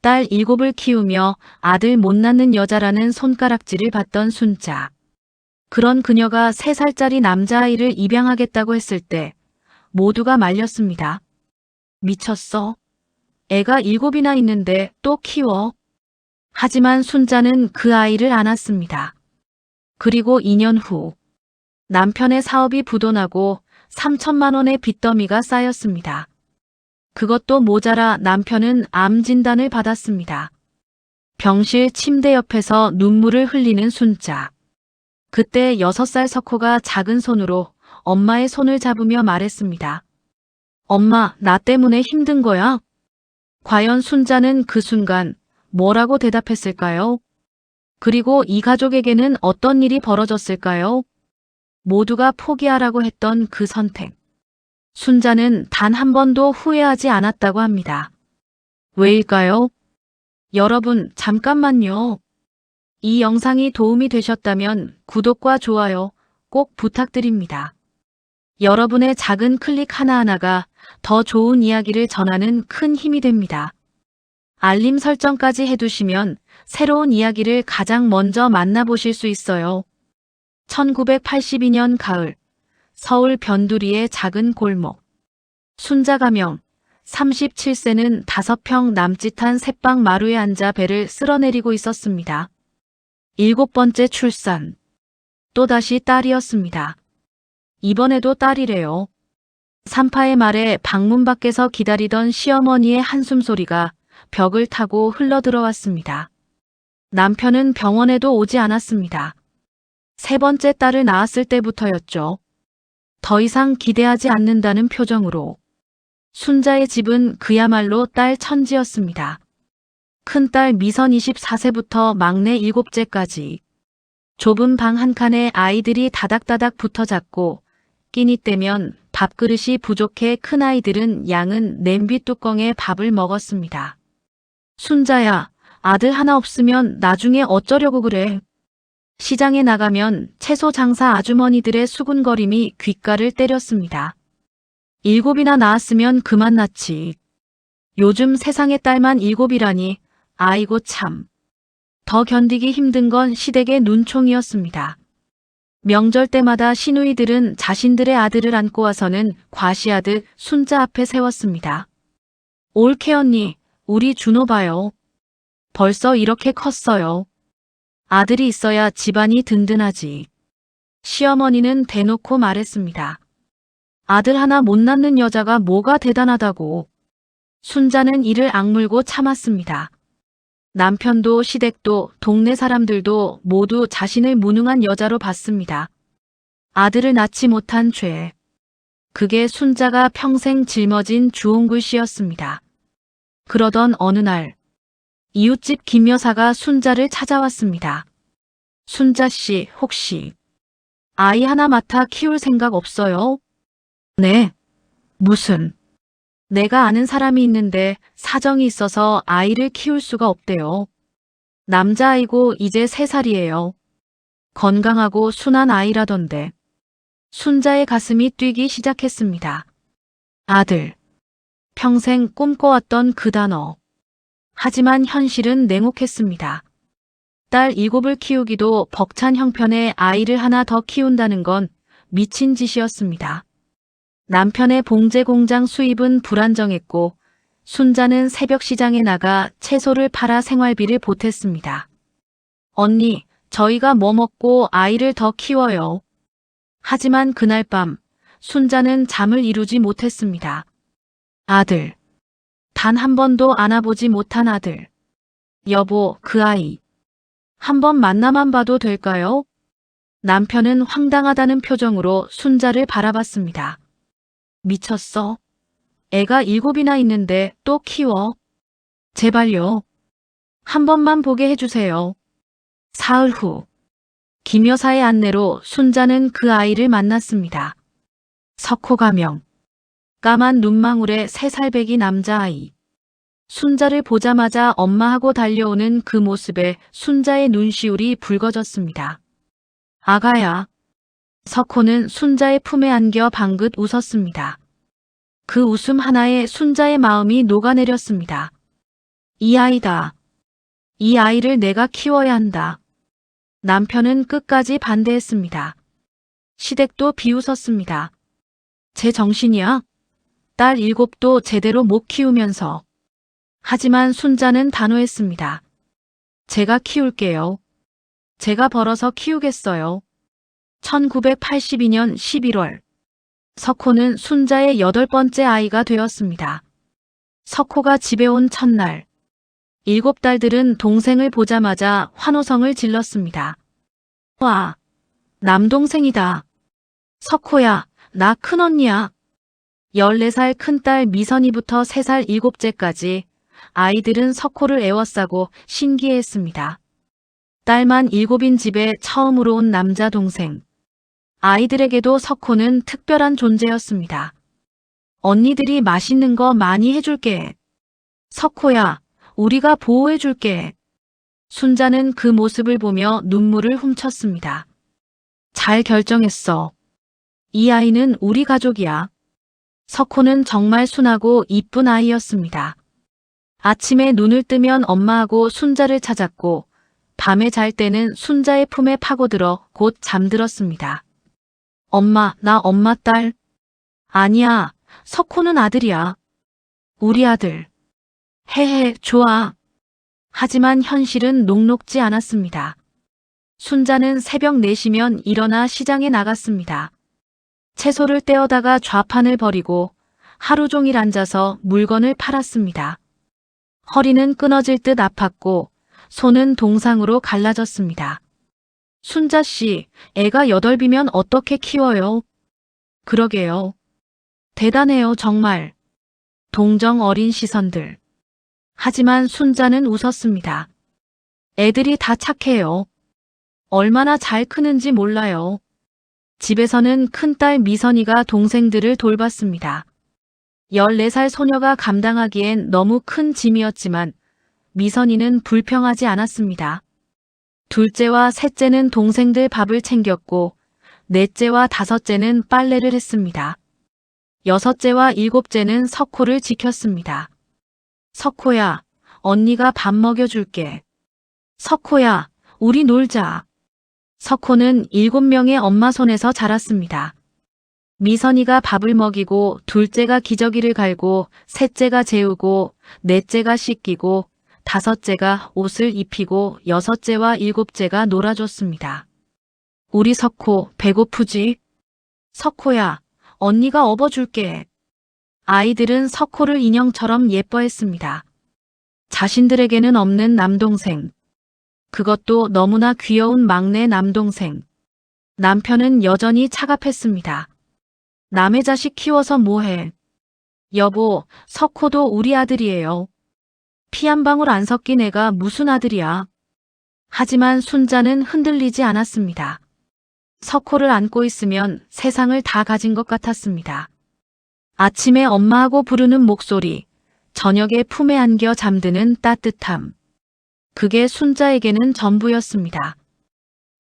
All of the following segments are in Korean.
딸 7을 키우며 아들 못 낳는 여자라는 손가락질을 받던 순자. 그런 그녀가 3살짜리 남자아이를 입양하겠다고 했을 때 모두가 말렸습니다. 미쳤어. 애가 7이나 있는데 또 키워. 하지만 순자는 그 아이를 안았습니다. 그리고 2년 후 남편의 사업이 부도나고 3천만 원의 빚더미가 쌓였습니다. 그것도 모자라 남편은 암 진단을 받았습니다. 병실 침대 옆에서 눈물을 흘리는 순자. 그때 6살 석호가 작은 손으로 엄마의 손을 잡으며 말했습니다. 엄마, 나 때문에 힘든 거야? 과연 순자는 그 순간 뭐라고 대답했을까요? 그리고 이 가족에게는 어떤 일이 벌어졌을까요? 모두가 포기하라고 했던 그 선택. 순자는 단 한 번도 후회하지 않았다고 합니다. 왜일까요? 여러분, 잠깐만요. 이 영상이 도움이 되셨다면 구독과 좋아요 꼭 부탁드립니다. 여러분의 작은 클릭 하나하나가 더 좋은 이야기를 전하는 큰 힘이 됩니다. 알림 설정까지 해두시면 새로운 이야기를 가장 먼저 만나보실 수 있어요. 1982년 가을, 서울 변두리의 작은 골목. 순자 가명, 37세는 5평 남짓한 새빵 마루에 앉아 배를 쓸어내리고 있었습니다. 7번째 출산. 또다시 딸이었습니다. 이번에도 딸이래요. 산파의 말에 방문 밖에서 기다리던 시어머니의 한숨소리가 벽을 타고 흘러들어왔습니다. 남편은 병원에도 오지 않았습니다. 3번째 딸을 낳았을 때부터였죠. 더 이상 기대하지 않는다는 표정으로. 순자의 집은 그야말로 딸 천지였습니다. 큰딸 미선 24세부터 막내 7째까지. 좁은 방 한 칸에 아이들이 다닥다닥 붙어 잤고 끼니 때면 밥그릇이 부족해 큰아이들은 양은 냄비 뚜껑에 밥을 먹었습니다. 순자야, 아들 하나 없으면 나중에 어쩌려고 그래. 시장에 나가면 채소 장사 아주머니들의 수군거림이 귓가를 때렸습니다. 7이나 낳았으면 그만 낳지. 요즘 세상에 딸만 7이라니, 아이고 참. 더 견디기 힘든 건 시댁의 눈총이었습니다. 명절 때마다 시누이들은 자신들의 아들을 안고 와서는 과시하듯 순자 앞에 세웠습니다. 올케 언니, 우리 준호 봐요. 벌써 이렇게 컸어요. 아들이 있어야 집안이 든든하지. 시어머니는 대놓고 말했습니다. 아들 하나 못 낳는 여자가 뭐가 대단하다고. 순자는 이를 악물고 참았습니다. 남편도 시댁도 동네 사람들도 모두 자신을 무능한 여자로 봤습니다. 아들을 낳지 못한 죄. 그게 순자가 평생 짊어진 주홍글씨였습니다. 그러던 어느 날 이웃집 김 여사가 순자를 찾아왔습니다. 순자 씨, 혹시 아이 하나 맡아 키울 생각 없어요? 네. 무슨? 내가 아는 사람이 있는데 사정이 있어서 아이를 키울 수가 없대요. 남자아이고 이제 3살이에요. 건강하고 순한 아이라던데. 순자의 가슴이 뛰기 시작했습니다. 아들. 평생 꿈꿔왔던 그 단어. 하지만 현실은 냉혹했습니다. 딸 7을 키우기도 벅찬 형편에 아이를 하나 더 키운다는 건 미친 짓이었습니다. 남편의 봉제 공장 수입은 불안정했고 순자는 새벽 시장에 나가 채소를 팔아 생활비를 보탰습니다. 언니, 저희가 뭐 먹고 아이를 더 키워요. 하지만 그날 밤 순자는 잠을 이루지 못했습니다. 아들. 단 한 번도 안아보지 못한 아들. 여보, 그 아이. 한번 만나만 봐도 될까요? 남편은 황당하다는 표정으로 순자를 바라봤습니다. 미쳤어? 애가 7이나 있는데 또 키워? 제발요. 한 번만 보게 해주세요. 사흘 후 김 여사의 안내로 순자는 그 아이를 만났습니다. 석호 가명. 까만 눈망울의 3살배기 남자아이. 순자를 보자마자 엄마하고 달려오는 그 모습에 순자의 눈시울이 붉어졌습니다. 아가야. 석호는 순자의 품에 안겨 방긋 웃었습니다. 그 웃음 하나에 순자의 마음이 녹아내렸습니다. 이 아이다. 이 아이를 내가 키워야 한다. 남편은 끝까지 반대했습니다. 시댁도 비웃었습니다. 제 정신이야? 딸 7도 제대로 못 키우면서. 하지만 순자는 단호했습니다. 제가 키울게요. 제가 벌어서 키우겠어요. 1982년 11월. 석호는 순자의 8번째 아이가 되었습니다. 석호가 집에 온 첫날, 7딸들은 동생을 보자마자 환호성을 질렀습니다. 와, 남동생이다. 석호야, 나 큰언니야. 14살 큰딸 미선이부터 3살 7째까지 아이들은 석호를 애워싸고 신기해했습니다. 딸만 7인 집에 처음으로 온 남자 동생. 아이들에게도 석호는 특별한 존재였습니다. 언니들이 맛있는 거 많이 해줄게. 석호야, 우리가 보호해줄게. 순자는 그 모습을 보며 눈물을 훔쳤습니다. 잘 결정했어. 이 아이는 우리 가족이야. 석호는 정말 순하고 이쁜 아이였습니다. 아침에 눈을 뜨면 엄마하고 순자를 찾았고 밤에 잘 때는 순자의 품에 파고들어 곧 잠들었습니다. 엄마, 나 엄마 딸. 아니야, 석호는 아들이야. 우리 아들. 헤헤, 좋아. 하지만 현실은 녹록지 않았습니다. 순자는 새벽 4시면 일어나 시장에 나갔습니다. 채소를 떼어다가 좌판을 버리고 하루 종일 앉아서 물건을 팔았습니다. 허리는 끊어질 듯 아팠고 손은 동상으로 갈라졌습니다. 순자 씨, 애가 8이면 어떻게 키워요? 그러게요. 대단해요, 정말. 동정 어린 시선들. 하지만 순자는 웃었습니다. 애들이 다 착해요. 얼마나 잘 크는지 몰라요. 집에서는 큰딸 미선이가 동생들을 돌봤습니다. 14살 소녀가 감당하기엔 너무 큰 짐이었지만 미선이는 불평하지 않았습니다. 둘째와 셋째는 동생들 밥을 챙겼고 넷째와 다섯째는 빨래를 했습니다. 여섯째와 일곱째는 석호를 지켰습니다. 석호야, 언니가 밥 먹여줄게. 석호야, 우리 놀자. 석호는 7명의 엄마 손에서 자랐습니다. 미선이가 밥을 먹이고 둘째가 기저귀를 갈고 셋째가 재우고 넷째가 씻기고 다섯째가 옷을 입히고 여섯째와 일곱째가 놀아줬습니다. 우리 석호 배고프지? 석호야, 언니가 업어줄게. 아이들은 석호를 인형처럼 예뻐했습니다. 자신들에게는 없는 남동생. 그것도 너무나 귀여운 막내 남동생. 남편은 여전히 차갑했습니다. 남의 자식 키워서 뭐해. 여보, 석호도 우리 아들이에요. 피 한 방울 안 섞인 애가 무슨 아들이야. 하지만 순자는 흔들리지 않았습니다. 석호를 안고 있으면 세상을 다 가진 것 같았습니다. 아침에 엄마하고 부르는 목소리, 저녁에 품에 안겨 잠드는 따뜻함. 그게 순자에게는 전부였습니다.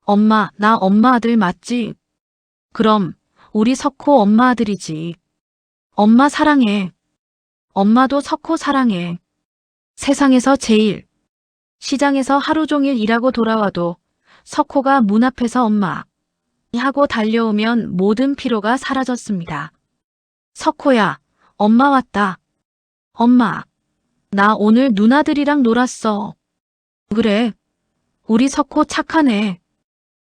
엄마, 나 엄마 아들 맞지? 그럼 우리 석호 엄마 아들이지. 엄마 사랑해. 엄마도 석호 사랑해. 세상에서 제일. 시장에서 하루 종일 일하고 돌아와도 석호가 문 앞에서 엄마 하고 달려오면 모든 피로가 사라졌습니다. 석호야, 엄마 왔다. 엄마, 나 오늘 누나들이랑 놀았어. 그래, 우리 석호 착하네.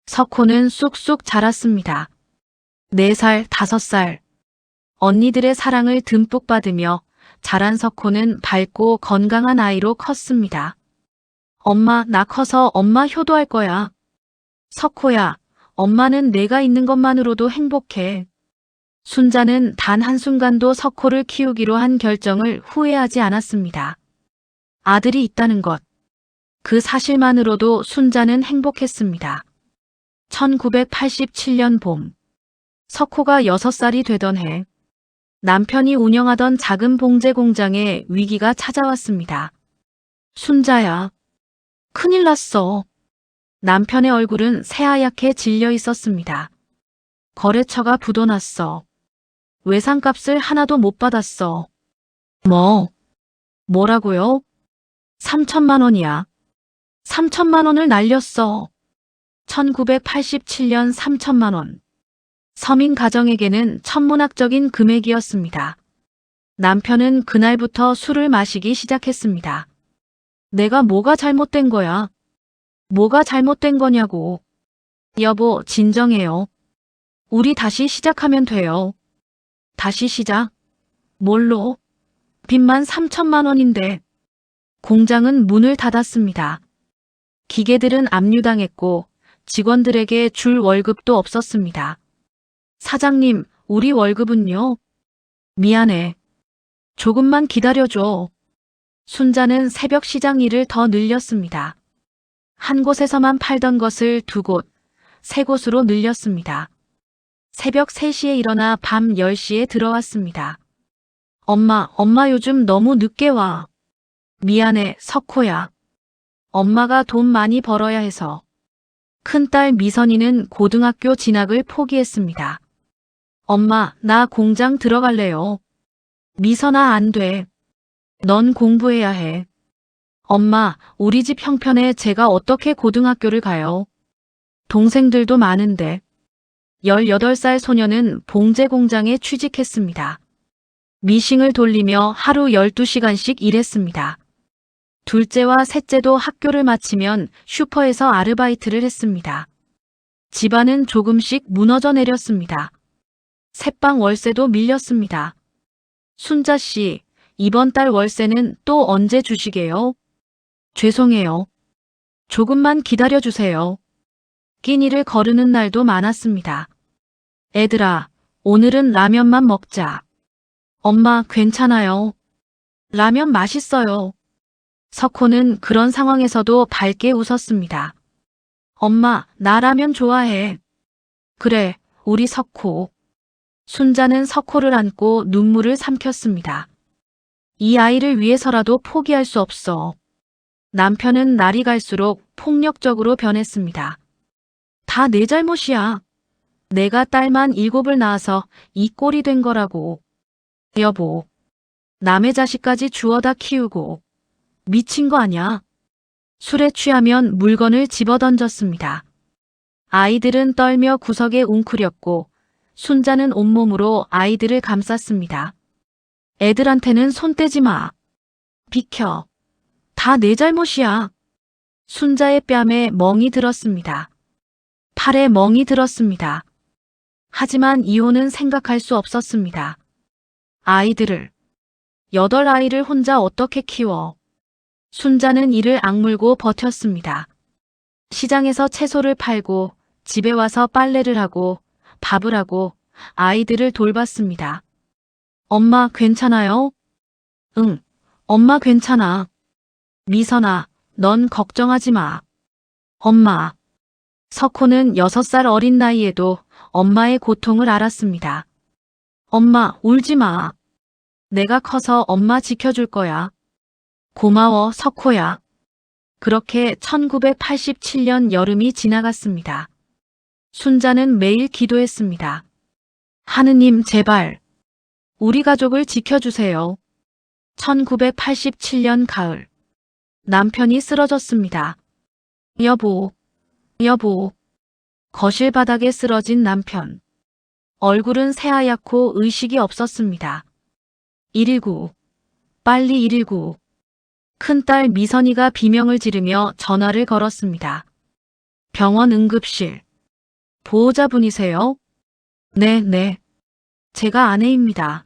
석호는 쑥쑥 자랐습니다. 4살, 5살. 언니들의 사랑을 듬뿍 받으며 자란 석호는 밝고 건강한 아이로 컸습니다. 엄마, 나 커서 엄마 효도할 거야. 석호야, 엄마는 내가 있는 것만으로도 행복해. 순자는 단 한순간도 석호를 키우기로 한 결정을 후회하지 않았습니다. 아들이 있다는 것. 그 사실만으로도 순자는 행복했습니다. 1987년 봄. 석호가 6살이 되던 해. 남편이 운영하던 작은 봉제 공장에 위기가 찾아왔습니다. 순자야. 큰일 났어. 남편의 얼굴은 새하얗게 질려 있었습니다. 거래처가 부도났어. 외상값을 하나도 못 받았어. 뭐라고요? 3천만 원이야. 3천만 원을 날렸어. 1987년 3천만 원. 서민 가정에게는 천문학적인 금액이었습니다. 남편은 그날부터 술을 마시기 시작했습니다. 내가 뭐가 잘못된 거야? 뭐가 잘못된 거냐고. 여보, 진정해요. 우리 다시 시작하면 돼요. 다시 시작? 뭘로? 빚만 3천만 원인데. 공장은 문을 닫았습니다. 기계들은 압류당했고 직원들에게 줄 월급도 없었습니다. 사장님, 우리 월급은요? 미안해. 조금만 기다려줘. 순자는 새벽 시장 일을 더 늘렸습니다. 한 곳에서만 팔던 것을 두 곳, 세 곳으로 늘렸습니다. 새벽 3시에 일어나 밤 10시에 들어왔습니다. 엄마 요즘 너무 늦게 와. 미안해, 석호야. 엄마가 돈 많이 벌어야 해서. 큰딸 미선이는 고등학교 진학을 포기했습니다. 엄마, 나 공장 들어갈래요. 미선아, 안 돼. 넌 공부해야 해. 엄마, 우리 집 형편에 제가 어떻게 고등학교를 가요? 동생들도 많은데. 18살 소녀는 봉제 공장에 취직했습니다. 미싱을 돌리며 하루 12시간씩 일했습니다. 둘째와 셋째도 학교를 마치면 슈퍼에서 아르바이트를 했습니다. 집안은 조금씩 무너져 내렸습니다. 새빵 월세도 밀렸습니다. 순자 씨, 이번 달 월세는 또 언제 주시게요? 죄송해요. 조금만 기다려주세요. 끼니를 거르는 날도 많았습니다. 애들아, 오늘은 라면만 먹자. 엄마, 괜찮아요. 라면 맛있어요. 석호는 그런 상황에서도 밝게 웃었습니다. 엄마, 나 라면 좋아해. 그래, 우리 석호. 순자는 석호를 안고 눈물을 삼켰습니다. 이 아이를 위해서라도 포기할 수 없어. 남편은 날이 갈수록 폭력적으로 변했습니다. 다 내 잘못이야. 내가 딸만 7을 낳아서 이 꼴이 된 거라고. 여보, 남의 자식까지 주워다 키우고 미친 거 아냐? 술에 취하면 물건을 집어던졌습니다. 아이들은 떨며 구석에 웅크렸고 순자는 온몸으로 아이들을 감쌌습니다. 애들한테는 손 떼지 마. 비켜. 다 내 잘못이야. 순자의 뺨에 멍이 들었습니다. 팔에 멍이 들었습니다. 하지만 이혼은 생각할 수 없었습니다. 아이들을, 8아이를 혼자 어떻게 키워? 순자는 이를 악물고 버텼습니다. 시장에서 채소를 팔고 집에 와서 빨래를 하고 밥을 하고 아이들을 돌봤습니다. 엄마 괜찮아요? 응, 엄마 괜찮아. 미선아, 넌 걱정하지 마. 엄마. 석호는 6살 어린 나이에도 엄마의 고통을 알았습니다. 엄마, 울지 마. 내가 커서 엄마 지켜줄 거야. 고마워, 석호야. 그렇게 1987년 여름이 지나갔습니다. 순자는 매일 기도했습니다. 하느님, 제발 우리 가족을 지켜주세요. 1987년 가을, 남편이 쓰러졌습니다. 여보, 여보. 거실 바닥에 쓰러진 남편. 얼굴은 새하얗고 의식이 없었습니다. 119. 빨리 119. 큰딸 미선이가 비명을 지르며 전화를 걸었습니다. 병원 응급실. 보호자분이세요? 네. 제가 아내입니다.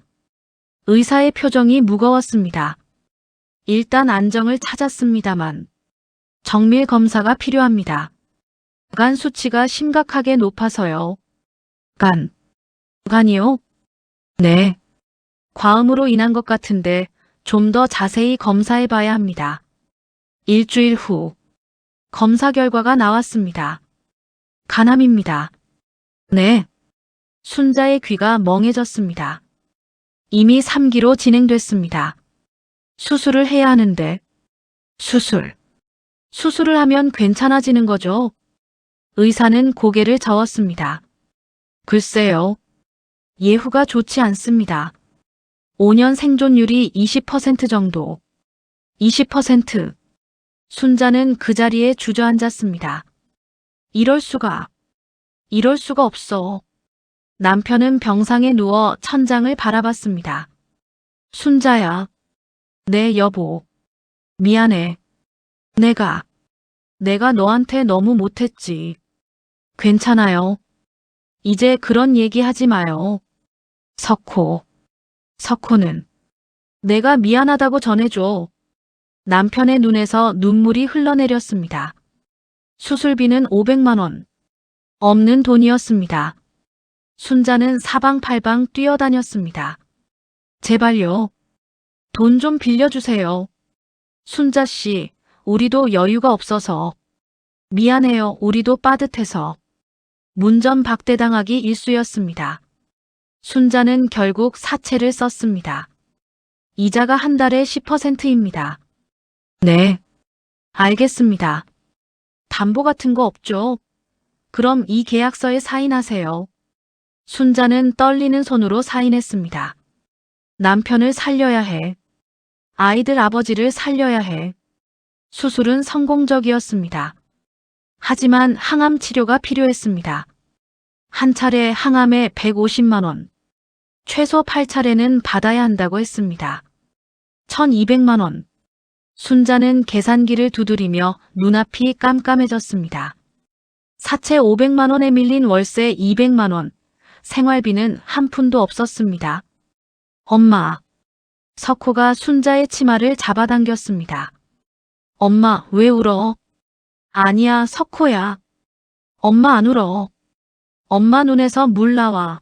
의사의 표정이 무거웠습니다. 일단 안정을 찾았습니다만 정밀 검사가 필요합니다. 간 수치가 심각하게 높아서요. 간이요? 네. 과음으로 인한 것 같은데 좀 더 자세히 검사해 봐야 합니다. 일주일 후 검사 결과가 나왔습니다. 간암입니다. 네. 순자의 귀가 멍해졌습니다. 이미 3기로 진행됐습니다. 수술을 해야 하는데. 수술을 하면 괜찮아지는 거죠? 의사는 고개를 저었습니다. 글쎄요. 예후가 좋지 않습니다. 5년 생존율이 20% 정도. 20%. 순자는 그 자리에 주저앉았습니다. 이럴 수가 없어. 남편은 병상에 누워 천장을 바라봤습니다. 순자야. 네, 여보. 미안해. 내가 너한테 너무 못했지. 괜찮아요. 이제 그런 얘기 하지 마요. 석호는 내가 미안하다고 전해줘. 남편의 눈에서 눈물이 흘러내렸습니다. 수술비는 500만 원. 없는 돈이었습니다. 순자는 사방팔방 뛰어다녔습니다. 제발요. 돈 좀 빌려주세요. 순자 씨, 우리도 여유가 없어서. 미안해요. 우리도 빠듯해서. 문전박대당하기 일쑤였습니다. 순자는 결국 사채를 썼습니다. 이자가 한 달에 10%입니다. 네, 알겠습니다. 담보 같은 거 없죠? 그럼 이 계약서에 사인하세요. 순자는 떨리는 손으로 사인했습니다. 남편을 살려야 해. 아이들 아버지를 살려야 해. 수술은 성공적이었습니다. 하지만 항암 치료가 필요했습니다. 한 차례 항암에 150만 원, 최소 8차례는 받아야 한다고 했습니다. 1200만 원. 순자는 계산기를 두드리며 눈앞이 깜깜해졌습니다. 사채 500만 원에 밀린 월세 200만 원, 생활비는 한 푼도 없었습니다. 엄마. 석호가 순자의 치마를 잡아당겼습니다. 엄마, 왜 울어? 아니야, 석호야. 엄마 안 울어. 엄마 눈에서 물 나와.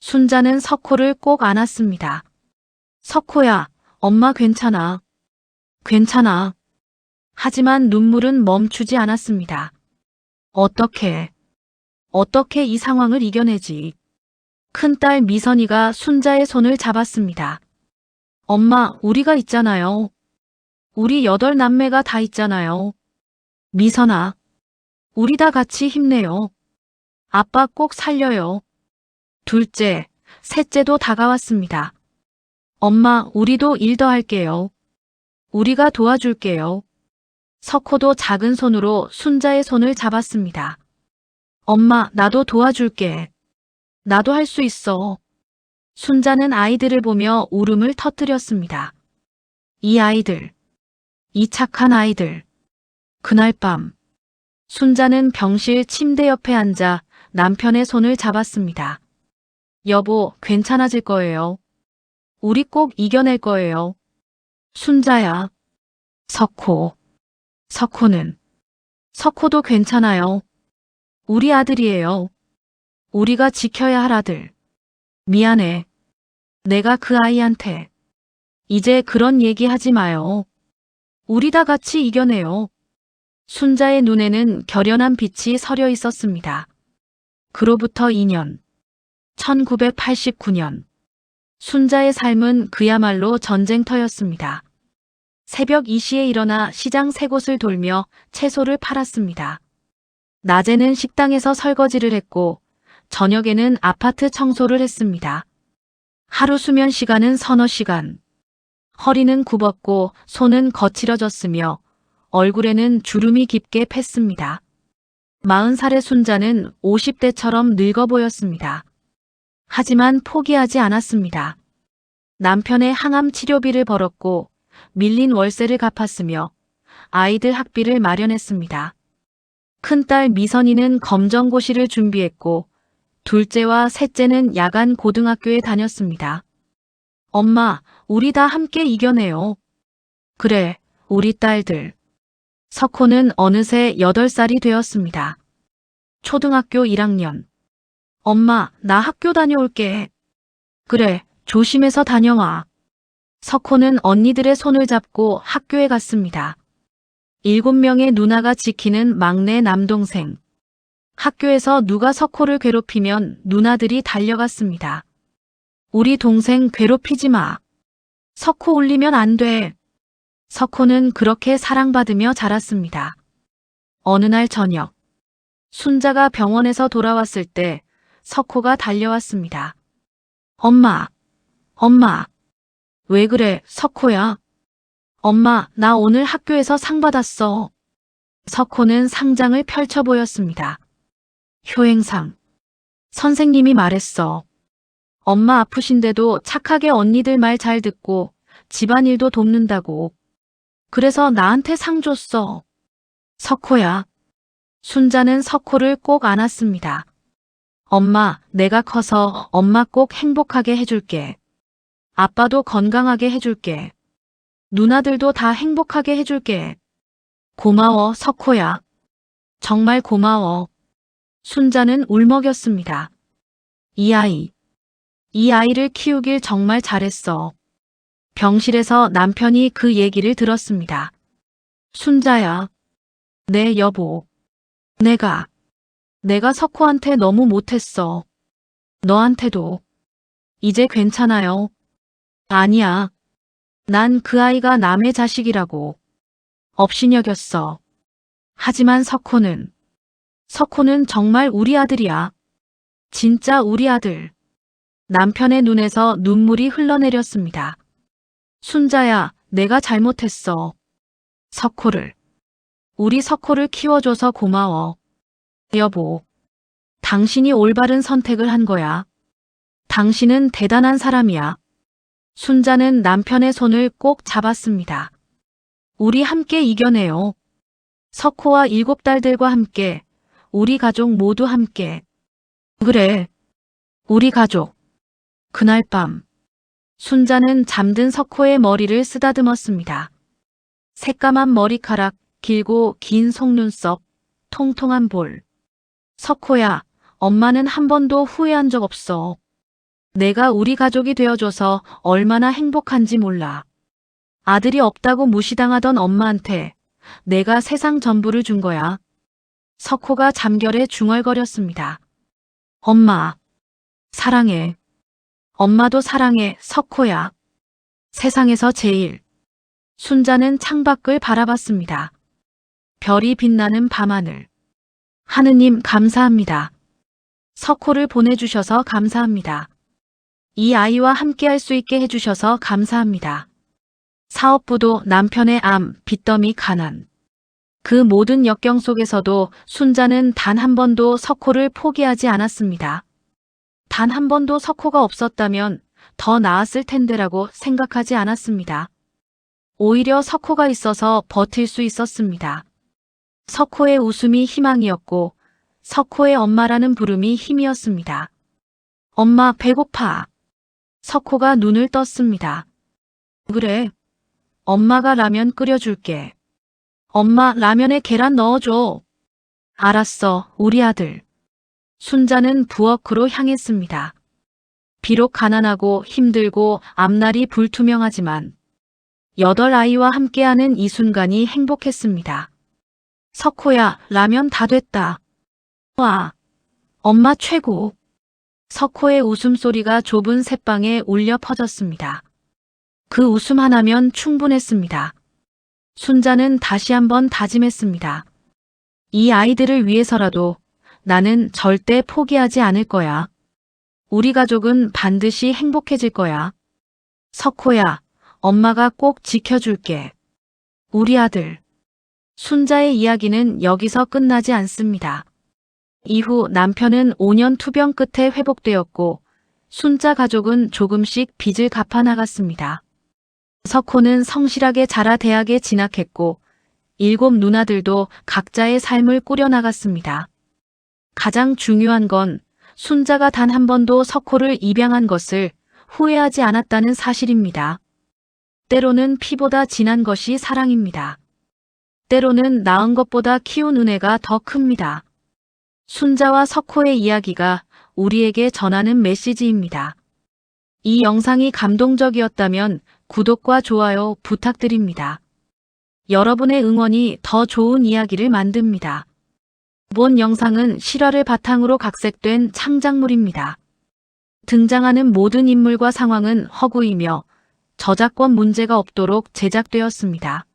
순자는 석호를 꼭 안았습니다. 석호야, 엄마 괜찮아. 괜찮아. 하지만 눈물은 멈추지 않았습니다. 어떻게 이 상황을 이겨내지? 큰딸 미선이가 순자의 손을 잡았습니다. 엄마, 우리가 있잖아요. 우리 8남매가 다 있잖아요. 미선아, 우리 다 같이 힘내요. 아빠 꼭 살려요. 둘째, 셋째도 다가왔습니다. 엄마, 우리도 일 더 할게요. 우리가 도와줄게요. 석호도 작은 손으로 순자의 손을 잡았습니다. 엄마, 나도 도와줄게. 나도 할 수 있어. 순자는 아이들을 보며 울음을 터뜨렸습니다. 이 아이들, 이 착한 아이들. 그날 밤, 순자는 병실 침대 옆에 앉아 남편의 손을 잡았습니다. 여보, 괜찮아질 거예요. 우리 꼭 이겨낼 거예요. 순자야. 석호도 괜찮아요. 우리 아들이에요. 우리가 지켜야 할 아들. 미안해. 내가 그 아이한테. 이제 그런 얘기 하지 마요. 우리 다 같이 이겨내요. 순자의 눈에는 결연한 빛이 서려 있었습니다. 그로부터 2년. 1989년. 순자의 삶은 그야말로 전쟁터였습니다. 새벽 2시에 일어나 시장 3곳을 돌며 채소를 팔았습니다. 낮에는 식당에서 설거지를 했고 저녁에는 아파트 청소를 했습니다. 하루 수면 시간은 서너 시간. 허리는 굽었고 손은 거칠어졌으며 얼굴에는 주름이 깊게 팼습니다. 40살의 순자는 50대처럼 늙어 보였습니다. 하지만 포기하지 않았습니다. 남편의 항암 치료비를 벌었고 밀린 월세를 갚았으며 아이들 학비를 마련했습니다. 큰딸 미선이는 검정고시를 준비했고 둘째와 셋째는 야간 고등학교에 다녔습니다. 엄마, 우리 다 함께 이겨내요. 그래, 우리 딸들. 석호는 어느새 8살이 되었습니다. 초등학교 1학년. 엄마, 나 학교 다녀올게. 그래, 조심해서 다녀와. 석호는 언니들의 손을 잡고 학교에 갔습니다. 7명의 누나가 지키는 막내 남동생. 학교에서 누가 석호를 괴롭히면 누나들이 달려갔습니다. 우리 동생 괴롭히지 마. 석호 울리면 안 돼. 석호는 그렇게 사랑받으며 자랐습니다. 어느 날 저녁, 순자가 병원에서 돌아왔을 때 석호가 달려왔습니다. 엄마. 왜 그래, 석호야? 엄마, 나 오늘 학교에서 상 받았어. 석호는 상장을 펼쳐 보였습니다. 효행상. 선생님이 말했어. 엄마 아프신데도 착하게 언니들 말 잘 듣고 집안일도 돕는다고. 그래서 나한테 상 줬어. 석호야. 순자는 석호를 꼭 안았습니다. 엄마, 내가 커서 엄마 꼭 행복하게 해줄게. 아빠도 건강하게 해줄게. 누나들도 다 행복하게 해줄게. 고마워, 석호야. 정말 고마워. 순자는 울먹였습니다. 이 아이를 키우길 정말 잘했어. 병실에서 남편이 그 얘기를 들었습니다. 순자야. 네, 여보. 내가 석호한테 너무 못했어. 너한테도. 이제 괜찮아요. 아니야. 난 그 아이가 남의 자식이라고. 업신여겼어. 하지만 석호는 정말 우리 아들이야. 진짜 우리 아들. 남편의 눈에서 눈물이 흘러내렸습니다. 순자야, 내가 잘못했어. 우리 석호를 키워줘서 고마워. 여보, 당신이 올바른 선택을 한 거야. 당신은 대단한 사람이야. 순자는 남편의 손을 꼭 잡았습니다. 우리 함께 이겨내요. 석호와 7달들과 함께, 우리 가족 모두 함께. 그래, 우리 가족. 그날 밤, 순자는 잠든 석호의 머리를 쓰다듬었습니다. 새까만 머리카락, 길고 긴 속눈썹, 통통한 볼. 석호야, 엄마는 한 번도 후회한 적 없어. 내가 우리 가족이 되어줘서 얼마나 행복한지 몰라. 아들이 없다고 무시당하던 엄마한테 내가 세상 전부를 준 거야. 석호가 잠결에 중얼거렸습니다. 엄마, 사랑해. 엄마도 사랑해, 석호야. 세상에서 제일. 순자는 창밖을 바라봤습니다. 별이 빛나는 밤하늘. 하느님 감사합니다. 석호를 보내주셔서 감사합니다. 이 아이와 함께 할 수 있게 해주셔서 감사합니다. 사업부도 남편의 암, 빚더미 가난. 그 모든 역경 속에서도 순자는 단 한 번도 석호를 포기하지 않았습니다. 단 한 번도 석호가 없었다면 더 나았을 텐데라고 생각하지 않았습니다. 오히려 석호가 있어서 버틸 수 있었습니다. 석호의 웃음이 희망이었고 석호의 엄마라는 부름이 힘이었습니다. 엄마, 배고파. 석호가 눈을 떴습니다. 그래. 엄마가 라면 끓여줄게. 엄마, 라면에 계란 넣어줘. 알았어, 우리 아들. 순자는 부엌으로 향했습니다. 비록 가난하고 힘들고 앞날이 불투명하지만 8아이와 함께하는 이 순간이 행복했습니다. 석호야, 라면 다 됐다. 와, 엄마 최고. 석호의 웃음소리가 좁은 새방에 울려 퍼졌습니다. 그 웃음 하나면 충분했습니다. 순자는 다시 한번 다짐했습니다. 이 아이들을 위해서라도 나는 절대 포기하지 않을 거야. 우리 가족은 반드시 행복해질 거야. 석호야, 엄마가 꼭 지켜줄게. 우리 아들. 순자의 이야기는 여기서 끝나지 않습니다. 이후 남편은 5년 투병 끝에 회복되었고 순자 가족은 조금씩 빚을 갚아 나갔습니다. 석호는 성실하게 자라 대학에 진학했고 7 누나들도 각자의 삶을 꾸려나갔습니다. 가장 중요한 건 순자가 단 한 번도 석호를 입양한 것을 후회하지 않았다는 사실입니다. 때로는 피보다 진한 것이 사랑입니다. 때로는 낳은 것보다 키운 은혜가 더 큽니다. 순자와 석호의 이야기가 우리에게 전하는 메시지입니다. 이 영상이 감동적이었다면 구독과 좋아요 부탁드립니다. 여러분의 응원이 더 좋은 이야기를 만듭니다. 본 영상은 실화를 바탕으로 각색된 창작물입니다. 등장하는 모든 인물과 상황은 허구이며 저작권 문제가 없도록 제작되었습니다.